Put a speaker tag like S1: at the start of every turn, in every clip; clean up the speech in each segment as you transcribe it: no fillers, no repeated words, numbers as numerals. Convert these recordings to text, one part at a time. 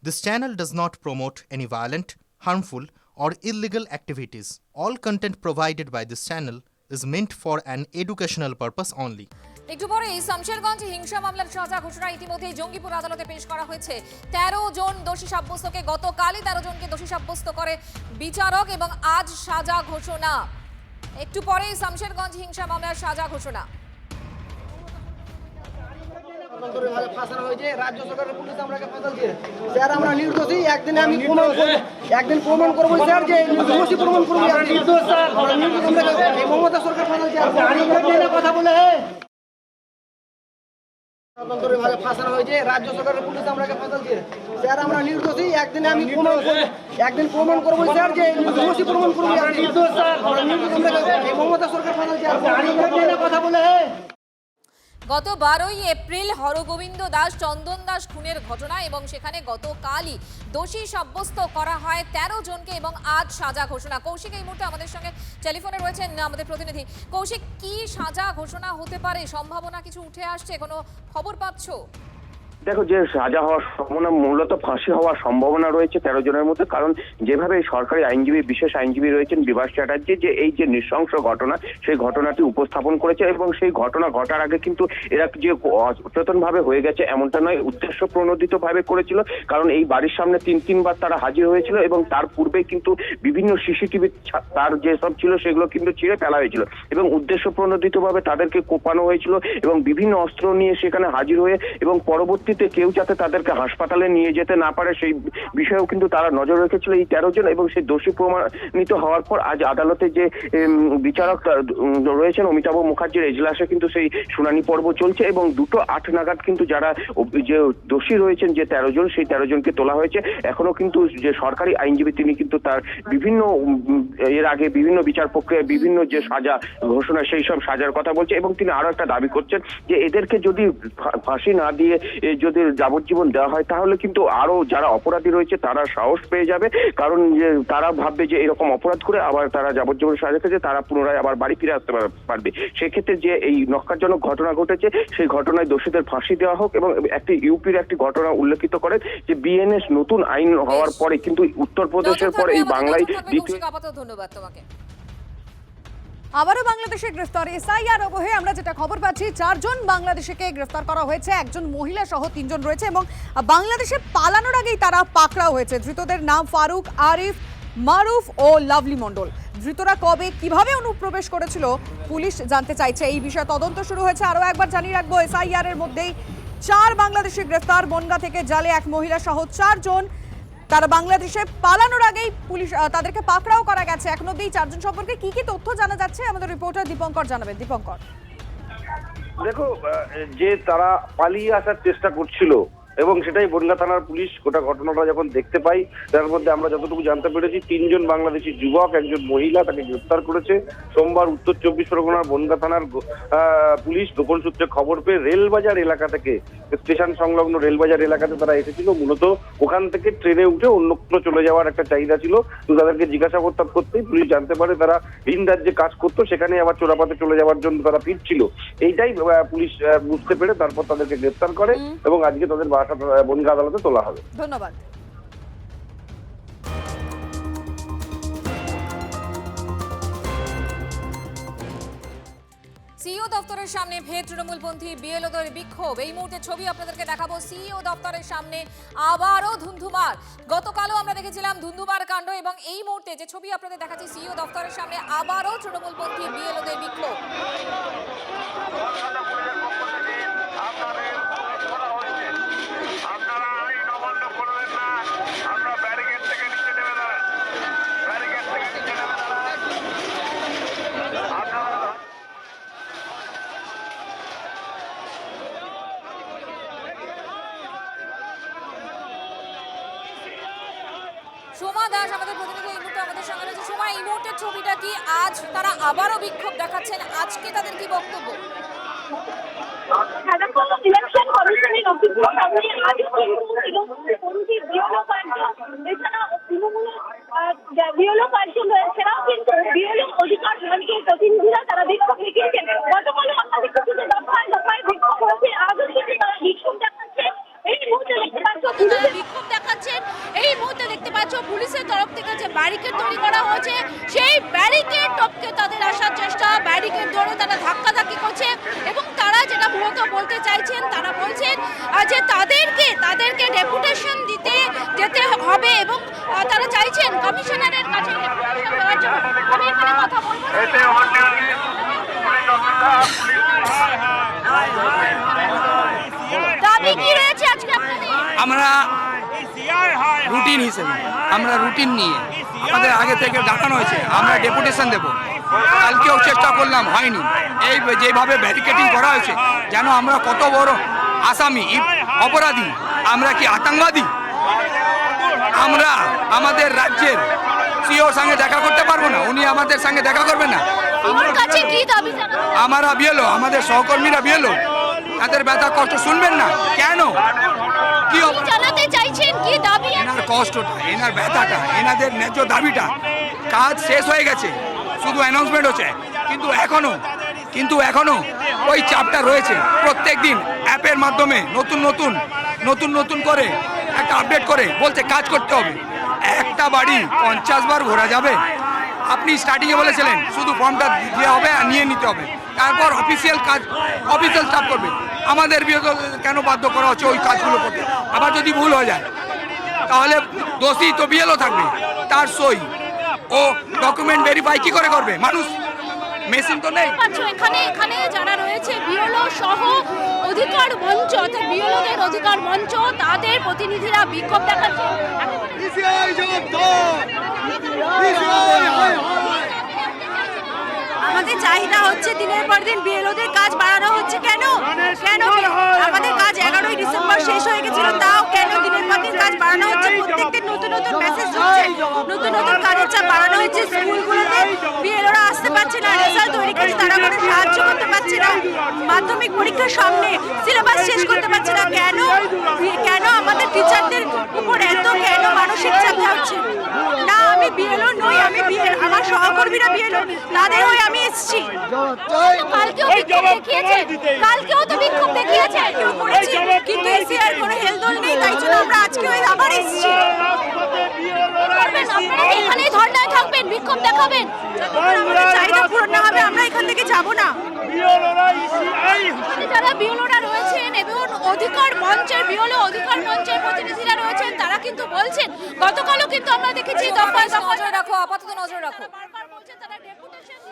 S1: This channel does not promote any violent, harmful, or illegal activities. All content provided by this channel is meant for an educational purpose only.
S2: একটু পরেই শামশেরগঞ্জ হিংসা মামলার সাজা ঘোষণা ইতিমধ্যেই জঙ্গিপুর আদালতে পেশ করা হয়েছে। 13 জন দোষী সাব্যস্তকে গতকালই 13 জনকে দোষী সাব্যস্ত করে বিচারক এবং আজ সাজা ঘোষণা। একটু পরেই শামশেরগঞ্জ হিংসা মামলার সাজা ঘোষণা।
S3: ফাঁসানো হয়েছে রাজ্য সরকারের পুলিশ আমরাকে ফাঁসাল দিয়ে স্যার আমরা নির্দোষী একদিন আমি প্রমাণ করবো স্যার যে দোষী প্রমাণ করবো নির্দোষ স্যার মমতা সরকার ফাঁসাল দিয়ে কথা বলে ফাঁসানো হয়েছে রাজ্য সরকারের পুলিশ আমরাকে ফাঁসাল দিয়ে স্যার আমরা নির্দোষী একদিন আমি প্রমাণ করবো স্যার যে দোষী প্রমাণ করবো নির্দোষ স্যার মমতা সরকার ফাঁসাল দিয়ে কথা বলে
S2: গত 12ই এপ্রিল হরগোবিন্দ দাস চন্দন দাস খুনের ঘটনা এবং সেখানে গতকালই দোষী সাব্যস্ত করা হয় 13 জনকে এবং আজ সাজা ঘোষণা। কৌশিক এই মুহূর্তে আমাদের সঙ্গে টেলিফোনে রয়েছেন আমাদের প্রতিনিধি। কৌশিক, কি সাজা ঘোষণা হতে পারে? সম্ভাবনা কিছু উঠে আসছে? কোনো খবর পাচ্ছ?
S4: দেখো, যে সাজা হওয়ার সম্ভাবনা মূলত ফাঁসি হওয়ার সম্ভাবনা রয়েছে 13 জনের মধ্যে। কারণ যেভাবে সরকারি আইনজীবী, বিশেষ আইনজীবী রয়েছেন বিভাস চ্যাটার্জি, যে এই যে নৃশংস ঘটনা সেই ঘটনাটি উপস্থাপন করেছে এবং সেই ঘটনা ঘটার আগে কিন্তু এরা যে অচেতন ভাবে হয়ে গেছে এমনটা নয়, উদ্দেশ্য প্রণোদিত ভাবে করেছিল। কারণ এই বাড়ির সামনে তিনবার তারা হাজির হয়েছিল এবং তার পূর্বে কিন্তু বিভিন্ন সিসিটিভি তার যেসব ছিল সেগুলো কিন্তু ছিঁড়ে ফেলা হয়েছিল এবং উদ্দেশ্য প্রণোদিত ভাবে তাদেরকে কোপানো হয়েছিল এবং বিভিন্ন অস্ত্র নিয়ে সেখানে হাজির হয়ে এবং পরবর্তী কেউ যাতে তাদেরকে হাসপাতালে নিয়ে যেতে না পারে সেই বিষয়েও কিন্তু তারা নজর রেখেছিল এই 13 জন। এবং সেই দোষী প্রমাণিত হওয়ার পর আজ আদালতে যে বিচারক রয়েছেন অমিতাভ মুখার্জির এজলাসে কিন্তু সেই শুনানি পর্ব চলছে এবং 2:08 নাগাদ কিন্তু যারা যে দোষী রয়েছেন যে 13 জন, সেই 13 জনকে তোলা হয়েছে। এখনো কিন্তু যে সরকারি আইনজীবী তিনি কিন্তু তার বিভিন্ন এর আগে বিভিন্ন বিচার প্রক্রিয়ায় বিভিন্ন যে সাজা ঘোষণা সেই সব সাজার কথা বলছে এবং তিনি আরো একটা দাবি করছেন যে এদেরকে যদি ফাঁসি না দিয়ে যদি যাবজ্জীবন দেওয়া হয় তাহলে কিন্তু আরো যারা অপরাধী রয়েছে তারা সাহস পেয়ে যাবে। কারণ যে তারা ভাববে যে এরকম অপরাধ করে আবার তারা যাবজ্জীবন সাজা খেয়েছে, তারা পুনরায় আবার বাড়ি ফিরে আসতে পারবে। সেক্ষেত্রে যে এই নক্কারজনক ঘটনা ঘটেছে সেই ঘটনায় দোষীদের ফাঁসি দেওয়া হোক। এবং একটি ইউপির একটি ঘটনা উল্লেখিত করেন যে বিএনএস নতুন আইন হওয়ার পরে কিন্তু উত্তরপ্রদেশের পর এই বাংলায় দ্বিতীয়।
S2: ধন্যবাদ তোমাকে।
S5: আবারও বাংলাদেশে গ্রেফতার এসআইআর অবহে আমরা যেটা খবর পাচ্ছি 4 জন বাংলাদেশিকে গ্রেফতার করা হয়েছে, একজন মহিলা সহ 3 জন রয়েছে এবং বাংলাদেশে পালানোর আগেই তারা পাকড়াও হয়েছে। ধৃতদের নাম ফারুক, আরিফ, মারুফ ও লাভলি মণ্ডল। ধৃতরা কবে কিভাবে অনুপ্রবেশ করেছিল পুলিশ জানতে চাইছে। এই বিষয়ে তদন্ত শুরু হয়েছে। আরও একবার জানিয়ে রাখবো, এসআইআর এর মধ্যেই 4 বাংলাদেশি গ্রেফতার। বনগাঁ থেকে জালে এক মহিলা সহ 4 জন। তারা বাংলাদেশে পালানোর আগেই পুলিশ তাদেরকে পাকড়াও করা গেছে। এখন অবধি 4 জন সম্পর্কে কি কি তথ্য জানা যাচ্ছে আমাদের রিপোর্টার দীপঙ্কর জানাবেন। দীপঙ্কর,
S6: দেখো, যে তারা পালিয়ে আসার চেষ্টা করছিল এবং সেটাই বনগাঁ থানার পুলিশ গোটা ঘটনাটা যখন দেখতে পাই তার মধ্যে আমরা যতটুকু জানতে পেরেছি 3 জন বাংলাদেশি যুবক, একজন মহিলা তাকে গ্রেফতার করেছে। সোমবার উত্তর 24 পরগনার বনগাঁ থানার পুলিশ গোপন সূত্রে খবর পেয়ে রেলবাজার এলাকা থেকে, স্টেশন সংলগ্ন রেলবাজার এলাকাতে তারা এসেছিল। মূলত ওখান থেকে ট্রেনে উঠে অন্য কোথাও চলে যাওয়ার একটা চাহিদা ছিল। তো তাদেরকে জিজ্ঞাসাবাদ করতেই পুলিশ জানতে পারে তারা ভিন রাজ্যে কাজ করতো, সেখানে আবার চোরাপাতে চলে যাওয়ার জন্য তারা ফিরছিল। এইটাই পুলিশ বুঝতে পেরে তারপর তাদেরকে গ্রেফতার করে এবং আজকে তাদের বনগাঁ আদালতে তোলা হবে।
S5: ধন্যবাদ।
S2: সিইও দপ্তরের সামনে ফের তৃণমূলপন্থী বিএলওদের বিক্ষোভ। এই মুহূর্তে ছবি আপনাদেরকে দেখাবো। সিইও দপ্তরের সামনে আবারও ধুন্ধুমার। গতকালও আমরা দেখেছিলাম ধুন্ধুমার কাণ্ড এবং এই মুহূর্তে যে ছবি আপনাদের দেখাচ্ছি সিইও দপ্তরের সামনে আবারও তৃণমূলপন্থী বিএলওদের বিক্ষোভ। সোমা দাস আমাদের প্রতিনিধি এই মুহূর্তে আমাদের সঙ্গে রয়েছে। সোমা, এই মুহূর্তের ছবিটা কি? আজ তারা আবারও বিক্ষোভ দেখাচ্ছেন, আজকে তাদের কি বক্তব্য?
S7: ইলেকশন কমিশনের অফিসের সামনে আজ বিএলও পার্সন রয়েছেরাও কিন্তু বিএলও অধিকার মঞ্চের প্রতিনিধিরা তারা বিক্ষোভ দেখিয়েছেন। গতকাল আমরা দেখেছি যে দফায় দফায় বিক্ষোভ হয়েছে, আজও কিন্তু তারা বিক্ষোভ দেখাচ্ছে। এই মুহূর্তে দেখতে পাচ্ছ বিক্ষোভ দেখাচ্ছেন
S8: ব্যারিকেড তৈরি করা হয়েছে, সেই ব্যারিকেড টপকে তাদের আসার চেষ্টা, ব্যারিকেড ধরে তারা ধাক্কাধাক্কি করছে এবং তারা যেটা মূলত বলতে চাইছেন, তারা বলছেন যে তাদেরকে ডেপুটেশন যেতে হবে এবং তারা চাইছেন কমিশনারের কাছে ডেপুটেশন দেওয়ার জন্য। আমি এখানে কথা বলবো, দাবি কি রয়েছে আজকে আপনাদের?
S9: আমরা রুটিন হিসেবে রুটিন নিয়ে আমাদের আগে থেকে ডাকানো হয়েছে, আমরা ডেপুটেশন দেব। কালকেও চেষ্টা করলাম, হয়নি। এই যেভাবে ব্যারিকেডিং করা হয়েছে, যেন আমরা কত বড় আসামি, অপরাধী, আমরা কি আতঙ্কবাদী? আমরা আমাদের রাজ্যের সিওর সঙ্গে দেখা করতে পারবো না, উনি আমাদের সঙ্গে দেখা করবেন না। আমরা বিএলও, আমাদের সহকর্মীরা বিএলও, তাদের ব্যথা কষ্ট শুনবেন না কেন? কি
S8: জানাতে চাইছেন, কি দাবি?
S9: এনার কষ্টটা, এনার ব্যথাটা, এনাদের ন্যায্য দাবিটা, কাজ শেষ হয়ে গেছে, শুধু অ্যানাউন্সমেন্ট হচ্ছে, কিন্তু এখনো ওই চাপটা রয়েছে। প্রত্যেক দিন অ্যাপের মাধ্যমে নতুন করে একটা আপডেট করে বলছে কাজ করতে হবে। একটা বাড়ি 50 বার ঘোরা যাবে? আপনি স্টার্টিংয়ে বলেছিলেন শুধু ফর্মটা দেওয়া হবে আর নিয়ে নিতে হবে, তারপর অফিসিয়াল স্টাফ করবে। আমাদের কেন বাধ্য করা হচ্ছে ওই কাজগুলো করতে? আবার যদি ভুল হয়ে যায় তাহলে দোষী তো বিএলও থাকবে, তার সই ও ডকুমেন্ট ভেরিফাই কি করে করবে মানুষ? মেশিন তো নেই।
S8: এখানে যারা রয়েছে বিএলও সহ অধিকার মঞ্চ, অর্থাৎ বিএলওদের অধিকার মঞ্চ, তাদের প্রতিনিধিরা বিক্ষোভ দেখাচ্ছে। আমাদের চাহিদা হচ্ছে দিনের পর দিন বিএলওদের কাজ বাড়ানো হচ্ছে। কেন আমাদের কাজ 11ই ডিসেম্বর শেষ হয়ে গেছিল, তাও কেন দিনের পর দিন কাজ বাড়ানো হচ্ছে? প্রত্যেকদিন নতুন মেসেজ হচ্ছে, নতুন কাজের চাপ বাড়ানো হচ্ছে। স্কুলগুলোতে বিএলওরা আসতে পারছে না, রেজাল্ট তৈরি করতে তারা কোনো সাহায্য করতে পারছে না, মাধ্যমিক পরীক্ষার সামনে সিলেবাস শেষ করতে পারছে না। কেন আমাদের টিচারদের উপর কেন মানসিক চাপ হচ্ছে? না, আমি বিএলও নই, আমার সহকর্মীরা বিএলও, তাদের হয়ে আমি এসেছি। কালকেও তো বিক্ষোভ দেখিয়েছে, কিন্তু এসিআর কোনো হেলদোল নেই, তাই জন্য আমরা আজকে আবার এসেছি। আপনারা এখানেই ধর্নায় থাকবেন, বিক্ষোভ দেখাবেন, আমাদের চাহিদা পূরণ না হবে আমরা এখান থেকে যাব না। যারা বিএলওরা রয়েছেন এবং অধিকার মঞ্চের প্রতিনিধিরা রয়েছেন, তারা কিন্তু বলছেন, গতকালও কিন্তু আমরা দেখেছি
S2: আপাতত নজর রাখো।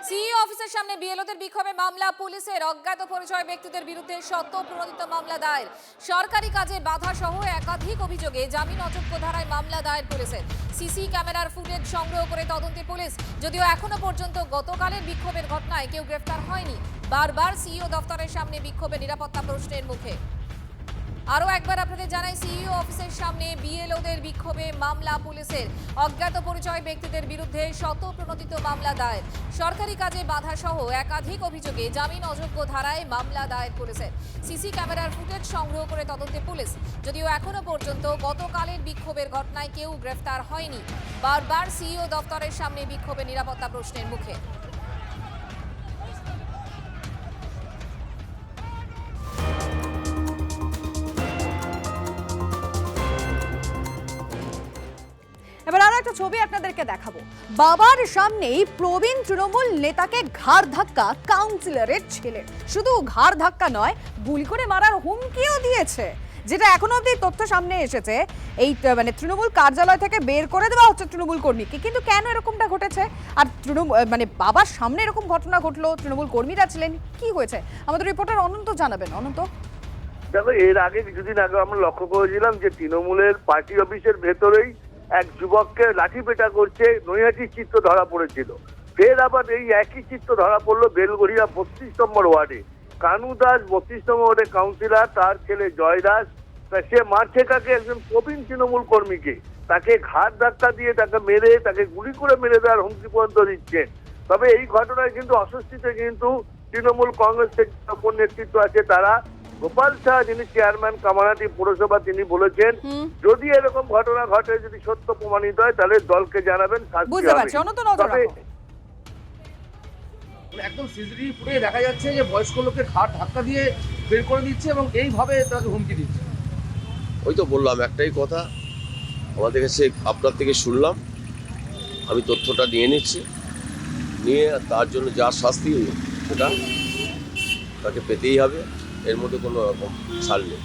S2: সিইও অফিসের সামনে বিএলওদের বিক্ষোভে মামলা, পুলিশের অজ্ঞাত পরিচয় ব্যক্তিদের বিরুদ্ধে সদ্য প্রণোদিত মামলা দায়ের। সরকারি কাজে বাধা সহ একাধিক অভিযোগে জামিন অযোগ্য ধারায় মামলা দায়ের পুলিশের। সিসি ক্যামেরার ফুটেজ সংগ্রহ করে তদন্তে পুলিশ। যদিও এখনো পর্যন্ত গতকালের বিক্ষোভের ঘটনায় কেউ গ্রেফতার হয়নি। বারবার সিইও দফতরের সামনে বিক্ষোভে নিরাপত্তা প্রশ্নের মুখে। আরও একবার আপনাদের জানাই, সিইও অফিসের সামনে বিএলওদের বিক্ষোভে মামলা, পুলিশের অজ্ঞাত পরিচয় ব্যক্তিদের বিরুদ্ধে শতপ্রণোদিত মামলা দায়ের। সরকারি কাজে বাধা সহ একাধিক অভিযোগে জামিন অযোগ্য ধারায় মামলা দায়ের পুলিশের। সিসি ক্যামেরার ফুটেজ সংগ্রহ করে তদন্তে পুলিশ। যদিও এখনো পর্যন্ত গতকালের বিক্ষোভের ঘটনায় কেউ গ্রেফতার হয়নি। বারবার সিইও দফতরের সামনে বিক্ষোভে নিরাপত্তা প্রশ্নের মুখে।
S5: এবার আরো একটা ছবি আপনাদেরকে দেখাবো। বাবার সামনেই প্রবীণ তৃণমূল নেতাকে ঘাড় ধাক্কা কাউন্সিলরের ছেলে। শুধু ঘাড় ধাক্কা নয়, গুলি করে মারার হুমকিও দিয়েছে। যেটা এখনো অবধি তথ্য সামনে এসেছে, এই তৃণমূল কার্যালয় থেকে বের করে দেওয়া হচ্ছে তৃণমূল কর্মীকে। কিন্তু কেন এরকমটা ঘটেছে? আর বাবার সামনে এরকম ঘটনা ঘটলো, তৃণমূল কর্মীরা ছিলেন, কি হয়েছে? আমাদের রিপোর্টার অনন্ত জানাবেন। অনন্ত,
S6: দেখো, এর আগে কিছুদিন আগে আমরা লক্ষ্য করেছিলাম যে তৃণমূলের পার্টি অফিসের ভেতরেই এক যুবককে লাঠিপেটা করছে, নৈহাটির চিত্র ধরা পড়েছিল। ফের আবার এই একই চিত্র ধরা পড়লো বেলগড়িয়া 32 নম্বর ওয়ার্ডে। কানু দাস 32 নম্বর ওয়ার্ডে কাউন্সিলর, তার ছেলে জয় দাস, সে মারছে কাকে? একজন প্রবীণ তৃণমূল কর্মীকে। তাকে ঘাড় ধাক্কা দিয়ে তাকে মেরে, তাকে গুলি করে মেরে দেওয়ার হুমকি পর্যন্ত দিচ্ছেন। তবে এই ঘটনায় কিন্তু অস্বস্তিতে কিন্তু তৃণমূল কংগ্রেসের ওপর নেতৃত্ব আছে তারা। গোপাল শাহ, যিনি চেয়ারম্যান কামারহাটি পৌরসভা, তিনি বলেছেন যদি এরকম ঘটনা ঘটে, যদি সত্য প্রমাণিত হয়, তাহলে দলকে জানাবেন।
S3: একদম সিসিটিভি ফুটেজে দেখা যাচ্ছে যে বয়স্ক লোকের ঘাড় ধাক্কা দিয়ে বের করে দিচ্ছে এবং এইভাবে তাকে হুমকি দিচ্ছে।
S10: ওই তো বললাম একটাই কথা, আমাদের কাছে আপনার থেকে শুনলাম আমি তথ্যটা নিয়ে নিচ্ছি, নিয়ে তার জন্য যা শাস্তি সেটা তাকে পেতেই হবে, এর মধ্যে কোনো রকম ছাড় নেই।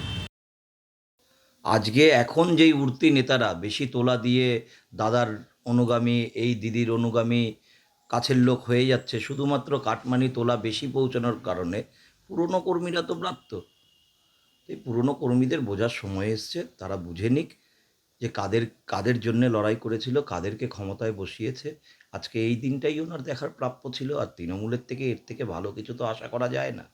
S11: আজকে এখন যেই উঠতি নেতারা বেশি তোলা দিয়ে দাদার অনুগামী, এই দিদির অনুগামী, কাছের লোক হয়ে যাচ্ছে শুধুমাত্র কাটমানি তোলা বেশি পৌঁছানোর কারণে, পুরনো কর্মীরা তো ব্রাত্য। এই পুরনো কর্মীদের বোঝার সময় এসছে, তারা বুঝে নিক যে কাদের জন্য লড়াই করেছিল, কাদেরকে ক্ষমতায় বসিয়েছে। আজকে এই দিনটাই ওনার দেখার প্রাপ্য ছিল, আর তৃণমূলের থেকে এর থেকে ভালো কিছু তো আশা করা যায় না।